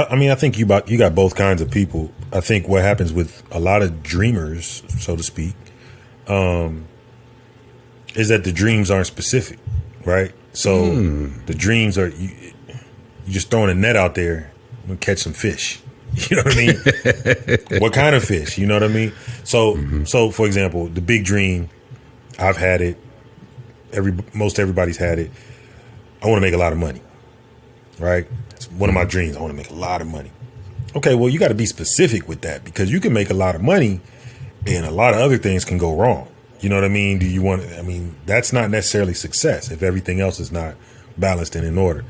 I mean, I think you got both kinds of people. I think what happens with a lot of dreamers, so to speak, is that the dreams aren't specific, right? So the dreams are you just throwing a net out there and catch some fish. You know what I mean? What kind of fish? You know what I mean? So so for example, the big dream, I've had it. Most everybody's had it. I want to make a lot of money, right? It's one of my dreams. I want to make a lot of money. Okay, well, you got to be specific with that, because you can make a lot of money and a lot of other things can go wrong. You know what I mean? Do you want to, I mean, that's not necessarily success if everything else is not balanced and in order.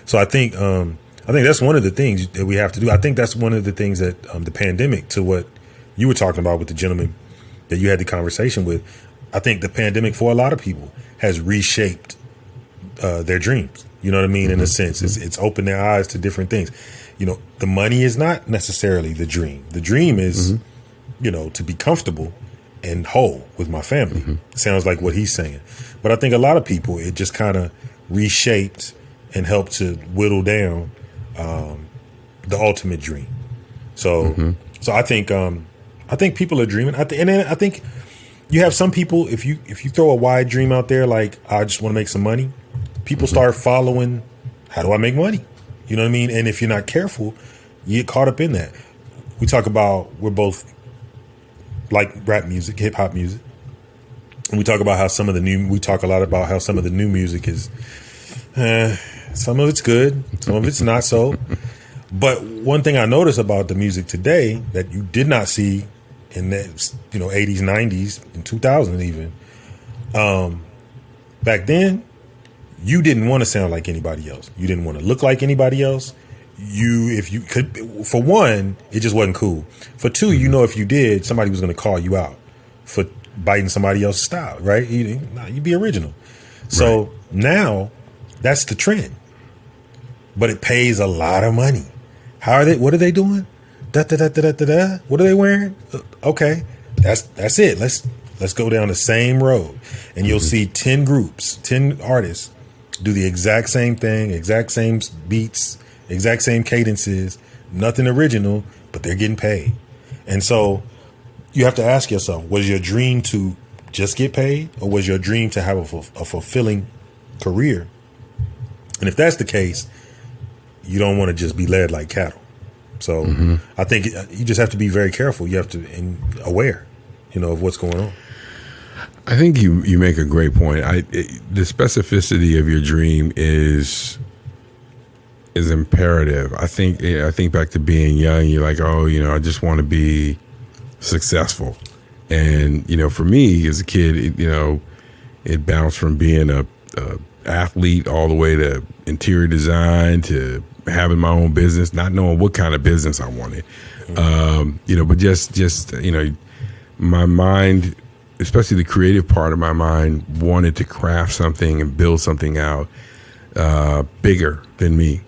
So I think that's one of the things that we have to do. I think that's one of the things that the pandemic, to what you were talking about with the gentleman that you had the conversation with, I think the pandemic for a lot of people has reshaped their dreams. You know what I mean? In a sense, it's opened their eyes to different things. You know, the money is not necessarily the dream. The dream is, you know, to be comfortable and whole with my family. Sounds like what he's saying. But I think a lot of people, it just kind of reshaped and helped to whittle down the ultimate dream. So so I think people are dreaming. And then I think you have some people, if you throw a wide dream out there, like, I just want to make some money, people start following, how do I make money? You know what I mean? And if you're not careful, you get caught up in that. We talk about, we're both like rap music, hip hop music. And we talk about how we talk a lot about how some of the new music is, some of it's good, some of it's not so. But one thing I noticed about the music today that you did not see in the 80s, 90s, and 2000s even, back then, you didn't want to sound like anybody else. You didn't want to look like anybody else. If you could, for one, it just wasn't cool. For two, if you did, somebody was going to call you out for biting somebody else's style, right? You'd be original. So now that's the trend, but it pays a lot of money. What are they doing? What are they wearing? Okay, that's it. Let's go down the same road, and you'll see 10 groups, 10 artists do the exact same thing, exact same beats, exact same cadences, nothing original, but they're getting paid. And so you have to ask yourself, was your dream to just get paid, or was your dream to have a fulfilling career? And if that's the case, you don't want to just be led like cattle. So I think you just have to be very careful. You have to be aware, of what's going on. I think you make a great point. The specificity of your dream is imperative. I think back to being young. You're like, I just want to be successful. And for me as a kid, it bounced from being a athlete all the way to interior design to having my own business, not knowing what kind of business I wanted. But just my mind, especially the creative part of my mind, wanted to craft something and build something out bigger than me.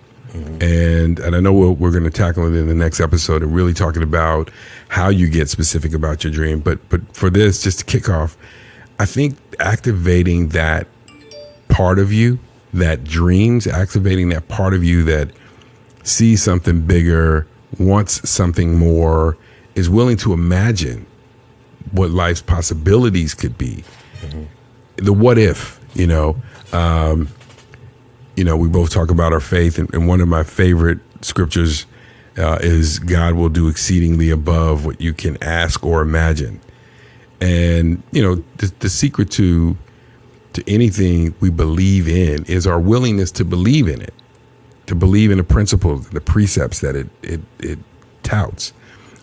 And I know we're going to tackle it in the next episode and really talking about how you get specific about your dream. But for this, just to kick off, I think activating that part of you that dreams, activating that part of you that sees something bigger, wants something more, is willing to imagine what life's possibilities could be. The what if, we both talk about our faith, and one of my favorite scriptures is God will do exceedingly above what you can ask or imagine. And, the secret to anything we believe in is our willingness to believe in it, to believe in the principles, the precepts that it touts.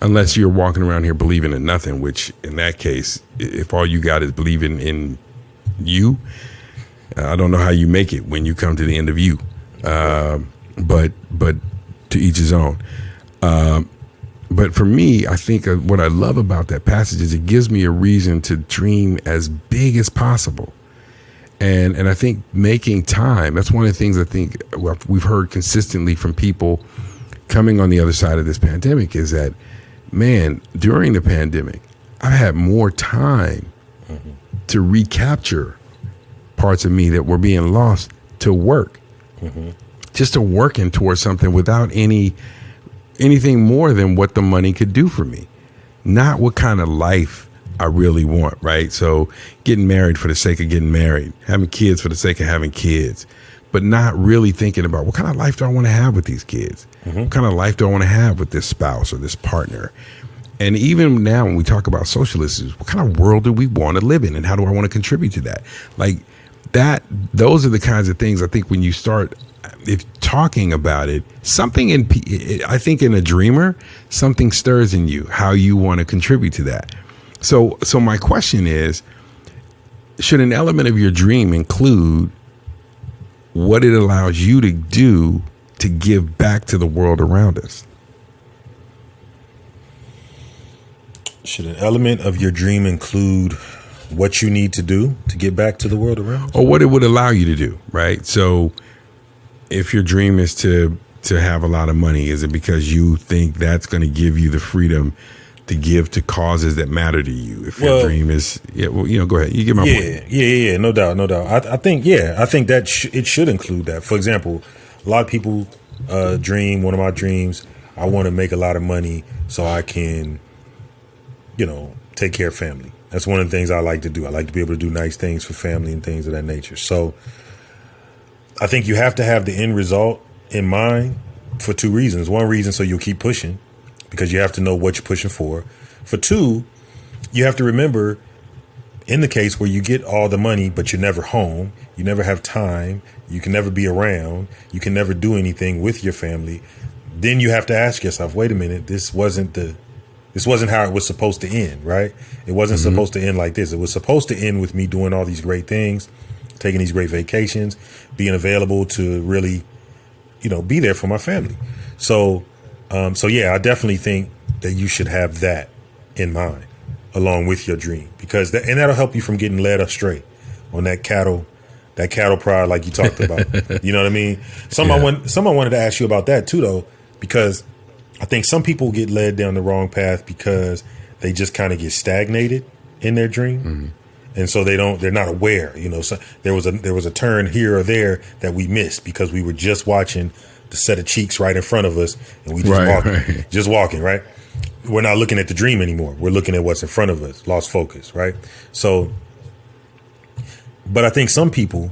Unless you're walking around here believing in nothing, which in that case, if all you got is believing in you, I don't know how you make it when you come to the end of you. But to each his own. But for me, I think what I love about that passage is it gives me a reason to dream as big as possible. And I think making time, that's one of the things I think we've heard consistently from people coming on the other side of this pandemic is that, man, during the pandemic, I had more time to recapture parts of me that were being lost to work, just to working towards something without any anything more than what the money could do for me, not what kind of life I really want, right? So getting married for the sake of getting married, having kids for the sake of having kids, but not really thinking about what kind of life do I want to have with these kids? What kind of life do I want to have with this spouse or this partner? And even now when we talk about socialism, what kind of world do we want to live in, and how do I want to contribute to that? Like that, those are the kinds of things I think when you start if talking about it, something I think in a dreamer, something stirs in you, how you want to contribute to that. So my question is, should an element of your dream include what it allows you to do to give back to the world around us? Should an element of your dream include what you need to do to get back to the world around you? Or what it would allow you to do, right? So if your dream is to have a lot of money, is it because you think that's going to give you the freedom to give to causes that matter to you? If your dream is, go ahead. You get my point. Yeah, no doubt. I think that it should include that. For example, a lot of people dream. One of my dreams, I want to make a lot of money so I can, take care of family. That's one of the things I like to do. I like to be able to do nice things for family and things of that nature. So I think you have to have the end result in mind for two reasons. One reason, so you'll keep pushing, because you have to know what you're pushing for. For two, you have to remember, in the case where you get all the money, but you're never home, you never have time, you can never be around, you can never do anything with your family, then you have to ask yourself, wait a minute, this wasn't how it was supposed to end, right? It wasn't supposed to end like this. It was supposed to end with me doing all these great things, taking these great vacations, being available to really, be there for my family. So yeah, I definitely think that you should have that in mind along with your dream, because that'll help you from getting led astray on that cattle prod like you talked about. You know what I mean? Someone wanted to ask you about that too, though, because I think some people get led down the wrong path because they just kind of get stagnated in their dream. And so they're not aware, so there was a turn here or there that we missed because we were just watching the set of cheeks right in front of us, and we just walking, right? We're not looking at the dream anymore. We're looking at what's in front of us, lost focus, right? So, but I think some people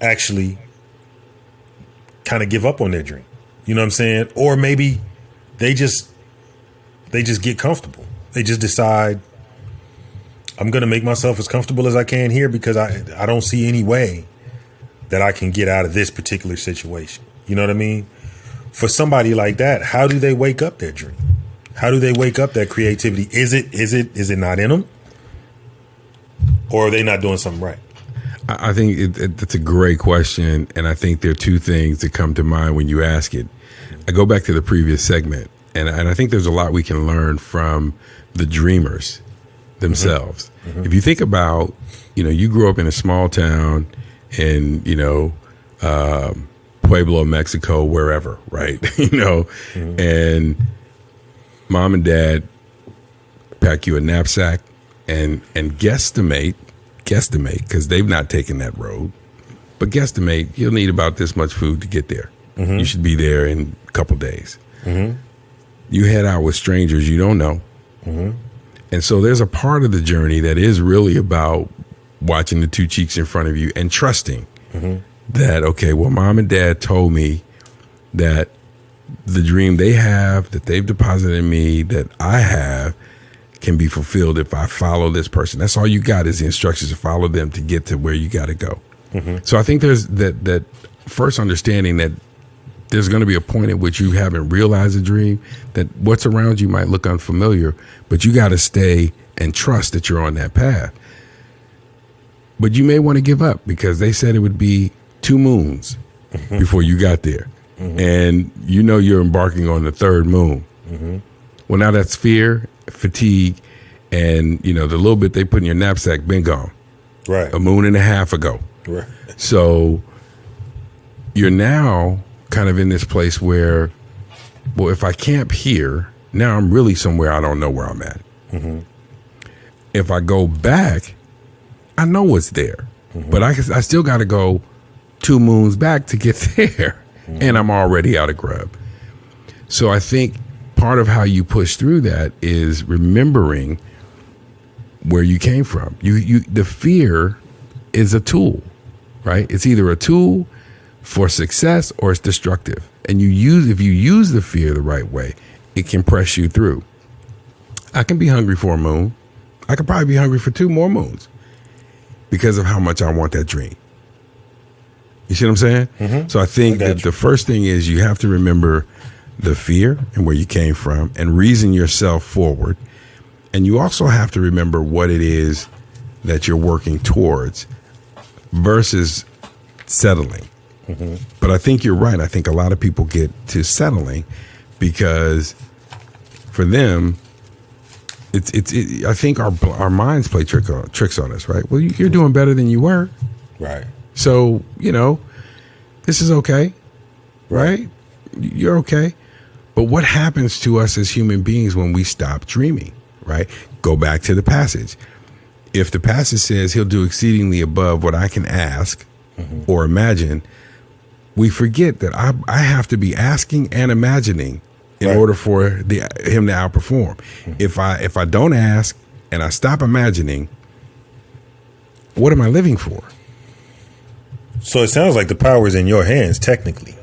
actually kind of give up on their dream. You know what I'm saying? Or maybe they just get comfortable. They just decide, I'm going to make myself as comfortable as I can here because I don't see any way that I can get out of this particular situation. You know what I mean? For somebody like that, how do they wake up their dream? How do they wake up that creativity? Is it not in them? Or are they not doing something right? I think that's a great question. And I think there are two things that come to mind when you ask it. I go back to the previous segment, and I think there's a lot we can learn from the dreamers themselves. If you think about, you grew up in a small town in, Pueblo, Mexico, wherever, right? And mom and dad pack you a knapsack and guesstimate, because they've not taken that road, but guesstimate you'll need about this much food to get there. You should be there in a couple days. You head out with strangers you don't know. And so there's a part of the journey that is really about watching the two cheeks in front of you and trusting that, okay, well, mom and dad told me that the dream they have, that they've deposited in me, that I have, can be fulfilled if I follow this person. That's all you got is the instructions to follow them to get to where you got to go. So I think there's that first understanding that there's going to be a point at which you haven't realized a dream, that what's around you might look unfamiliar, but you got to stay and trust that you're on that path. But you may want to give up because they said it would be 2 moons before you got there. And you're embarking on the 3rd moon. Well, now that's fear, fatigue, and, the little bit they put in your knapsack been gone. Right. A moon and a half ago. Right. So you're now kind of in this place where, well, if I camp here, now I'm really somewhere I don't know where I'm at. If I go back, I know what's there, but I still got to go 2 moons back to get there, and I'm already out of grub. So I think part of how you push through that is remembering where you came from. The fear is a tool, right? It's either a tool for success or it's destructive. And if you use the fear the right way, it can press you through. I can be hungry for a moon. I could probably be hungry for 2 more moons because of how much I want that dream. You see what I'm saying? Mm-hmm. So I think that the first thing is you have to remember the fear and where you came from and reason yourself forward. And you also have to remember what it is that you're working towards versus settling. Mm-hmm. But I think you're right. I think a lot of people get to settling because for them, I think our minds play tricks on us, right? Well, you're doing better than you were. Right. So, this is okay, right? You're okay. But what happens to us as human beings when we stop dreaming, right? Go back to the passage. If the passage says he'll do exceedingly above what I can ask or imagine, we forget that I have to be asking and imagining in order for him to outperform. Mm-hmm. If I don't ask and I stop imagining, what am I living for? So it sounds like the power is in your hands, technically.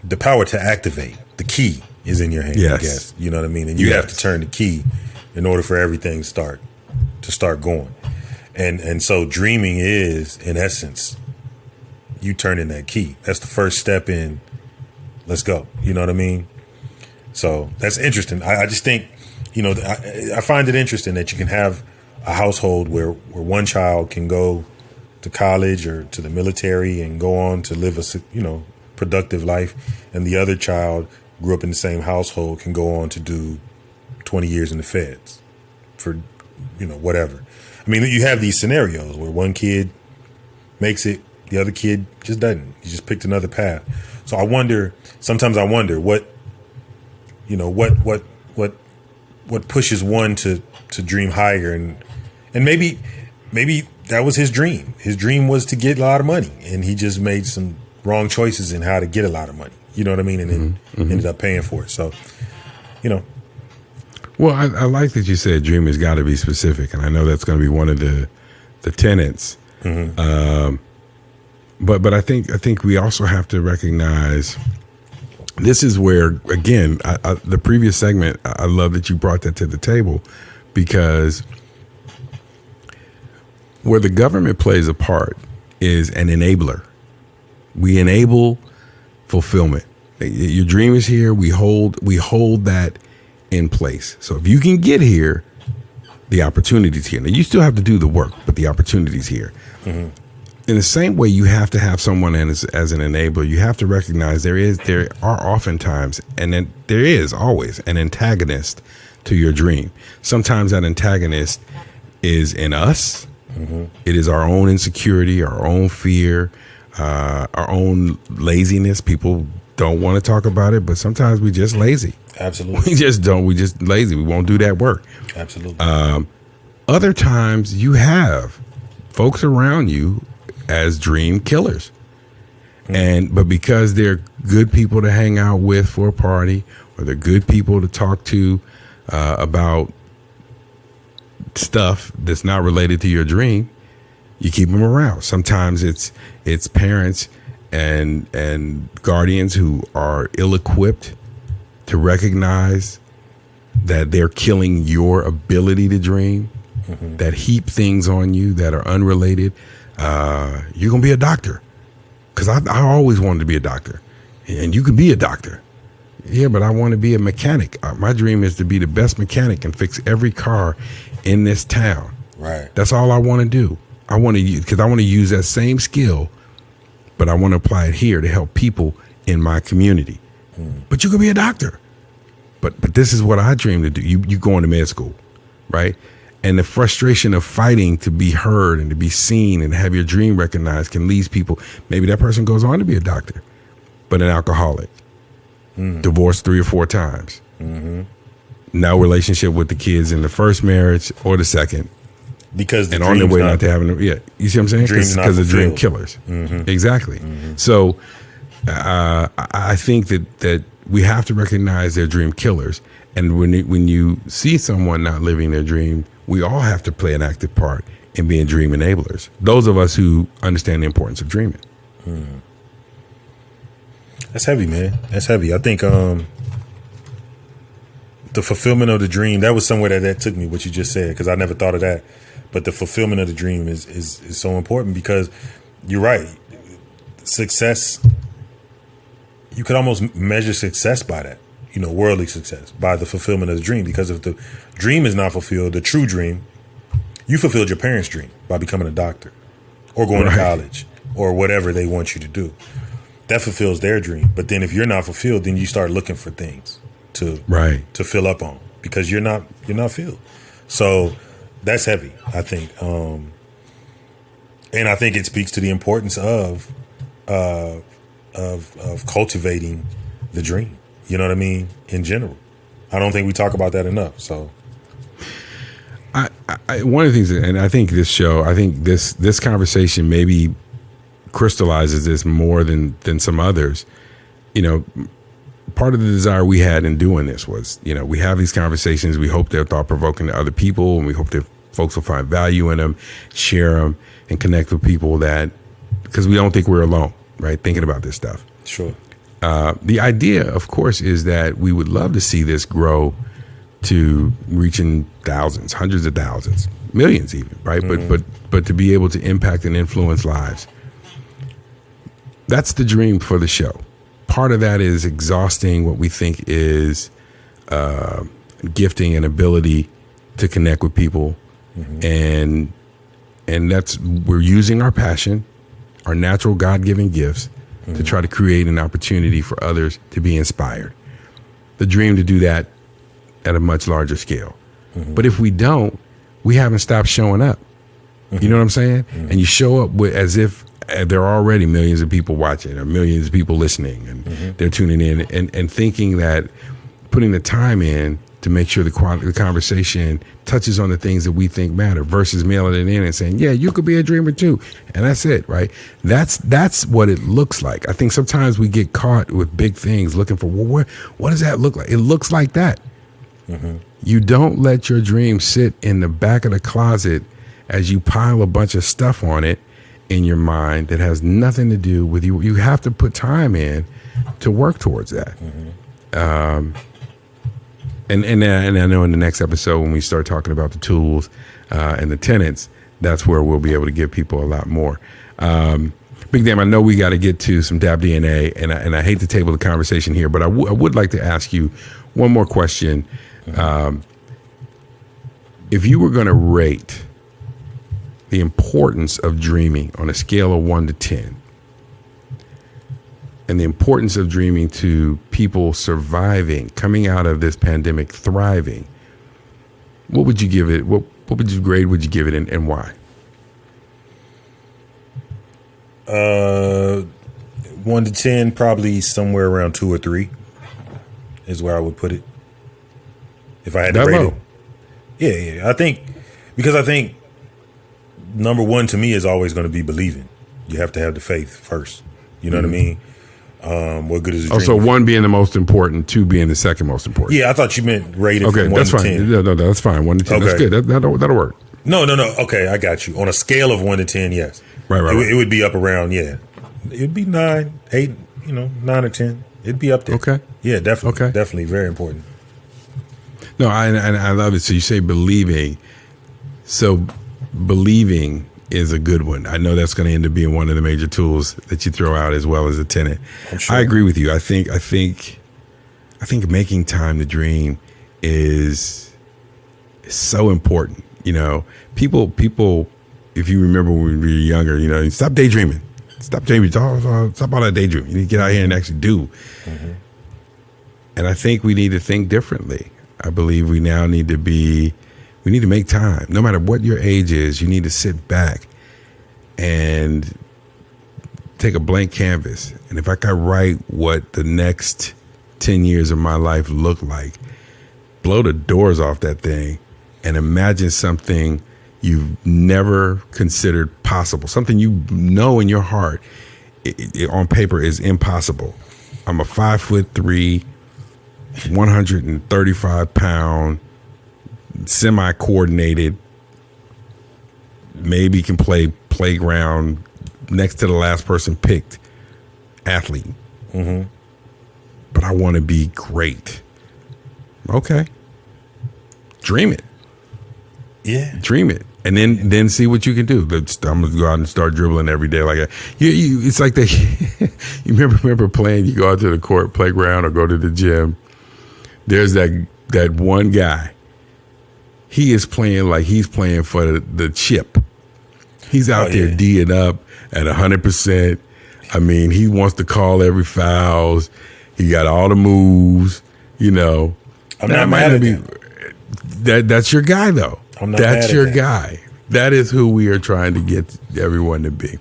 The power to activate, the key is in your hands, I guess. You know what I mean? And you have to turn the key in order for everything to start going. And so dreaming is, in essence, you turning that key. That's the first step in, let's go. You know what I mean? So that's interesting. I just think, I find it interesting that you can have a household where one child can go to college or to the military and go on to live a, productive life. And the other child grew up in the same household can go on to do 20 years in the feds for, whatever. I mean, you have these scenarios where one kid makes it, the other kid just doesn't. He just picked another path. So sometimes I wonder what pushes one to dream higher and maybe that was his dream. His dream was to get a lot of money and he just made some wrong choices in how to get a lot of money. You know what I mean? And then ended up paying for it. So, Well, I like that you said dream has got to be specific. And I know that's going to be one of the tenets. Mm-hmm. But I think we also have to recognize this is where, again, the previous segment, I love that you brought that to the table because where the government plays a part is an enabler. We enable fulfillment. Your dream is here. We hold that in place. So if you can get here, the opportunity's here. Now you still have to do the work, but the opportunity's here. Mm-hmm. In the same way, you have to have someone as an enabler. You have to recognize there are oftentimes, and then there is always an antagonist to your dream. Sometimes that antagonist is in us. Mm-hmm. It is our own insecurity, our own fear, our own laziness. People don't want to talk about it, but sometimes we just lazy. Absolutely. We just don't. We just lazy. We won't do that work. Absolutely. Other times you have folks around you as dream killers. But because they're good people to hang out with for a party, or they're good people to talk to about stuff that's not related to your dream, you keep them around. Sometimes it's parents and guardians who are ill-equipped to recognize that they're killing your ability to dream, that heap things on you that are unrelated. You're going to be a doctor. Because I always wanted to be a doctor. And you can be a doctor. Yeah, but I want to be a mechanic. My dream is to be the best mechanic and fix every car in this town. Right. That's all I want to do. I want to use that same skill, but I want to apply it here to help people in my community. But you can be a doctor. But this is what I dream to do. You go into med school, right? And the frustration of fighting to be heard and to be seen and have your dream recognized can lead people. Maybe that person goes on to be a doctor, but an alcoholic, divorced 3 or 4 times, no relationship with the kids in the first marriage or the second, because on their way not to having. Yeah, you see what I'm saying? Because of dream killers. Exactly. So I think that we have to recognize they're dream killers. And when you see someone not living their dream, we all have to play an active part in being dream enablers. Those of us who understand the importance of dreaming. That's heavy, man. That's heavy. I think the fulfillment of the dream, that was somewhere that took me, what you just said, because I never thought of that. But the fulfillment of the dream is so important, because you're right. Success, you could almost measure success by that, worldly success, by the fulfillment of the dream. Because if the dream is not fulfilled, the true dream, you fulfilled your parents' dream by becoming a doctor or going to college or whatever they want you to do. That fulfills their dream. But then if you're not fulfilled, then you start looking for things to fill up on, because you're not filled. So that's heavy, I think. And I think it speaks to the importance of cultivating the dream. You know what I mean? In general, I don't think we talk about that enough. So, I one of the things, and I think this conversation maybe crystallizes this more than some others. Part of the desire we had in doing this was, we have these conversations. We hope they're thought provoking to other people, and we hope that folks will find value in them, share them, and connect with people because we don't think we're alone, right? Thinking about this stuff. Sure. The idea, of course, is that we would love to see this grow to reaching thousands, hundreds of thousands, millions even, right? Mm-hmm. But to be able to impact and influence lives. That's the dream for the show. Part of that is exhausting what we think is gifting and ability to connect with people. Mm-hmm. And that's, we're using our passion, our natural God-given gifts, mm-hmm. to try to create an opportunity for others to be inspired. The dream to do that at a much larger scale. Mm-hmm. But if we don't, we haven't stopped showing up. Mm-hmm. You know what I'm saying? Mm-hmm. And you show up as if there are already millions of people watching or millions of people listening, and mm-hmm. they're tuning in and thinking that putting the time in to make sure the conversation touches on the things that we think matter, versus mailing it in and saying, yeah, you could be a dreamer too. And that's it, right? That's what it looks like. I think sometimes we get caught with big things looking for, well, what does that look like? It looks like that. Mm-hmm. You don't let your dream sit in the back of the closet as you pile a bunch of stuff on it in your mind that has nothing to do with you. You have to put time in to work towards that. Mm-hmm. And I know in the next episode, when we start talking about the tools and the tenets, that's where we'll be able to give people a lot more. Big Damn, I know we got to get to some DAP DNA, and I hate to table the conversation here, but I would like to ask you one more question. Mm-hmm. If you were going to rate the importance of dreaming on a scale of 1 to 10, and the importance of dreaming to people surviving, coming out of this pandemic, thriving, what would you give it? What grade would you give it, and why? 1 to 10, probably somewhere around 2 or 3 is where I would put it. If I had to rate it. Yeah. I think number one to me is always going to be believing. You have to have the faith first. You know mm-hmm. what I mean? What good is a dream? So 1 being the most important, 2 being the second most important. Yeah, I thought you meant rated okay, from 1 to 10. Okay, that's fine. No, that's fine. 1 to 10. Okay. That's good. That'll work. No. Okay, I got you. On a scale of 1 to 10, yes. Right. It would be up around, yeah. It would be 9, 8, 9 or 10. It'd be up there. Okay. Yeah, definitely. Okay. Definitely very important. No, I love it. So you say believing. So believing is a good one. I know that's going to end up being one of the major tools that you throw out, as well as a tenet. Sure. I agree with you. I think making time to dream is so important. People. If you remember when we were younger, stop daydreaming. Stop daydreaming. Stop all that daydreaming. You need to get out here and actually do. Mm-hmm. And I think we need to think differently. I believe we now need to make time. No matter what your age is, you need to sit back and take a blank canvas. And if I could write what the next 10 years of my life look like, blow the doors off that thing and imagine something you've never considered possible, something in your heart on paper is impossible. I'm a 5'3", 135-pound, semi-coordinated, maybe can play playground next to the last person picked athlete. Mm-hmm. But I want to be great. Okay. Dream it. Yeah. Dream it. And then see what you can do. I'm gonna go out and start dribbling every day like that. It's like you remember playing. You go out to the court, playground, or go to the gym. There's that one guy. He is playing like he's playing for the chip. He's out there D'ing up at 100%. I mean, he wants to call every fouls. He got all the moves. You know, I'm not mad at him. That's your guy though. I'm not That's mad your at that. guy. That is who we are trying to get everyone to be.